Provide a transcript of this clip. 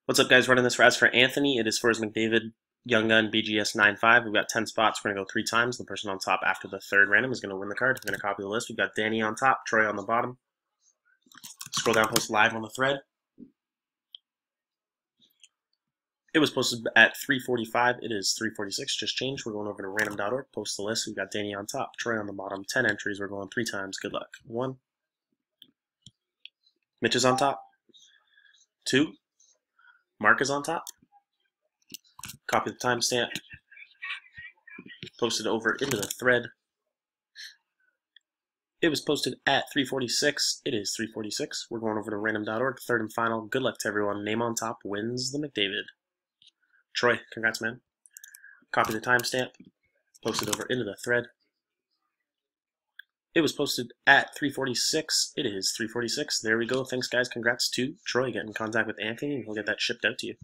What's up, guys? Running this as for Anthony. It is for his McDavid Young Gun BGS 95. We've got 10 spots. We're going to go 3 times. The person on top after the third random is going to win the card. I'm going to copy the list. We've got Danny on top, Troy on the bottom. Scroll down, post live on the thread. It was posted at 3:45. It is 3:46. Just changed. We're going over to random.org. Post the list. We've got Danny on top, Troy on the bottom. 10 entries. We're going 3 times. Good luck. 1. Mitch is on top. 2. Mark is on top. Copy the timestamp. Post it over into the thread. It was posted at 3:46. It is 3:46. We're going over to random.org. Third and final. Good luck to everyone. Name on top wins the McDavid. Troy, congrats, man. Copy the timestamp. Post it over into the thread. It was posted at 3:46. It is 3:46. There we go. Thanks, guys. Congrats to Troy. Get in contact with Anthony, and he'll get that shipped out to you.